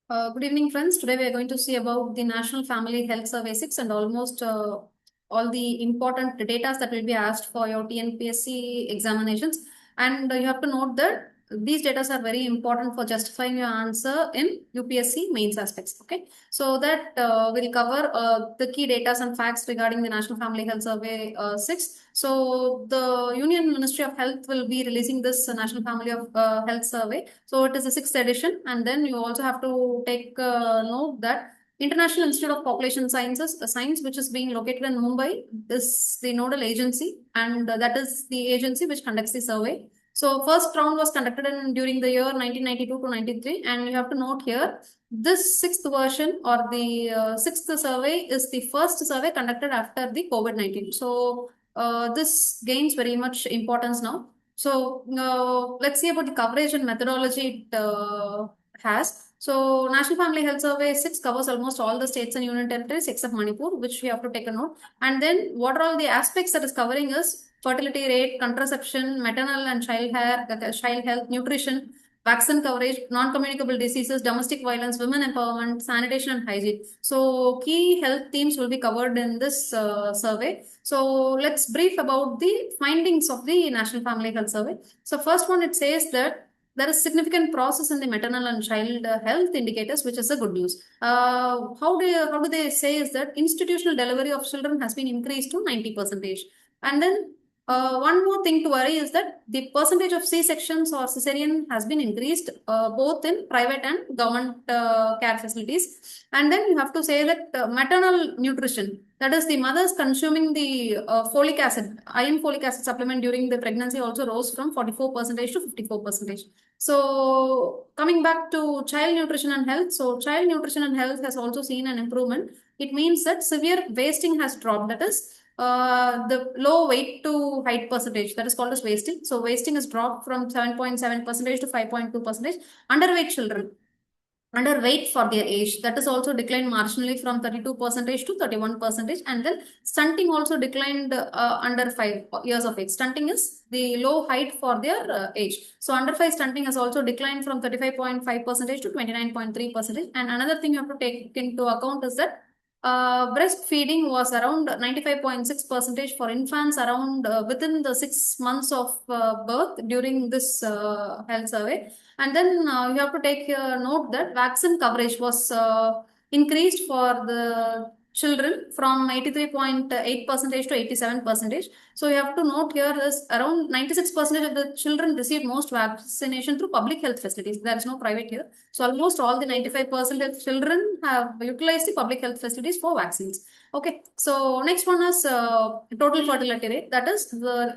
Good evening, friends. Today we are going to see about the National Family Health Survey 6 and almost all the important data that will be asked for your TNPSC examinations. And you have to note that these data are very important for justifying your answer in UPSC mains aspects. Okay, so that will cover the key data and facts regarding the National Family Health Survey 6. So the Union Ministry of Health will be releasing this National Family of Health Survey. So it is the sixth edition, and then you also have to take note that International Institute of Population Sciences, a science which is being located in Mumbai, is the nodal agency, and that is the agency which conducts the survey. So first round was conducted during the year 1992 to 93, and you have to note here this sixth version or the sixth survey is the first survey conducted after the COVID-19. So this gains very much importance now. So let's see about the coverage and methodology it has. So National Family Health Survey 6 covers almost all the states and union territories except Manipur, which we have to take a note. And then what are all the aspects that is covering is fertility rate, contraception, maternal and child health, nutrition, vaccine coverage, non-communicable diseases, domestic violence, women empowerment, sanitation and hygiene. So key health themes will be covered in this survey. So let's brief about the findings of the National Family Health Survey. So first one, it says that there is significant process in the maternal and child health indicators, which is a good news. How do they say is that institutional delivery of children has been increased to 90%. And then one more thing to worry is that the percentage of C-sections or cesarean has been increased both in private and government care facilities. And then you have to say that maternal nutrition, that is the mothers consuming the folic acid, iron folic acid supplement during the pregnancy also rose from 44% to 54%. So coming back to child nutrition and health, so child nutrition and health has also seen an improvement. It means that severe wasting has dropped. That is the low weight to height percentage, that is called as wasting. So wasting has dropped from 7.7% to 5.2%. Underweight children, underweight for their age, that is also declined marginally from 32% to 31%. And then stunting also declined under 5 years of age. Stunting is the low height for their age. So under 5 stunting has also declined from 35.5% to 29.3%. And another thing you have to take into account is that breastfeeding was around 95.6% for infants around within the 6 months of birth during this health survey. And then you have to take note that vaccine coverage was increased for the children from 83.8% to 87%. So you have to note here is around 96% of the children received most vaccination through public health facilities. There is no private here. So almost all the 95% of children have utilized the public health facilities for vaccines. Okay, so next one is total fertility rate. That is,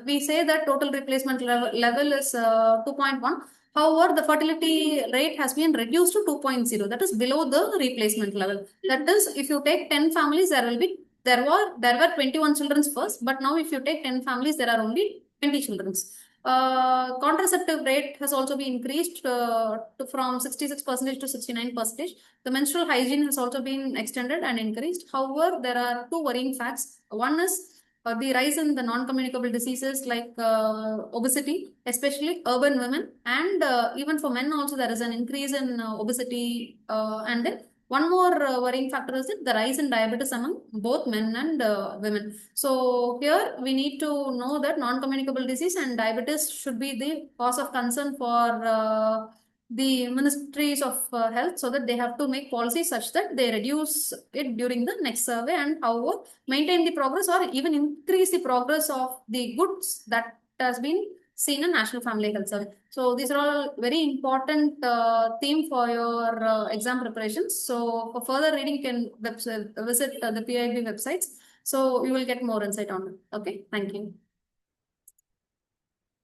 we say that total replacement level is 2.1. However, the fertility rate has been reduced to 2.0. That is below the replacement level. That is, if you take 10 families, there were 21 children first, but now if you take 10 families, there are only 20 children. Contraceptive rate has also been increased from 66% to 69%. The menstrual hygiene has also been extended and increased. However, there are two worrying facts. One is the rise in the non-communicable diseases like obesity, especially urban women, and even for men also there is an increase in obesity. And then one more worrying factor is that the rise in diabetes among both men and women. So here we need to know that non-communicable disease and diabetes should be the cause of concern for the ministries of health, so that they have to make policies such that they reduce it during the next survey, and however maintain the progress or even increase the progress of the goods that has been seen in National Family Health Survey. So these are all very important theme for your exam preparations. So for further reading, you can visit the PIB websites. So you will get more insight on it. Okay, thank you.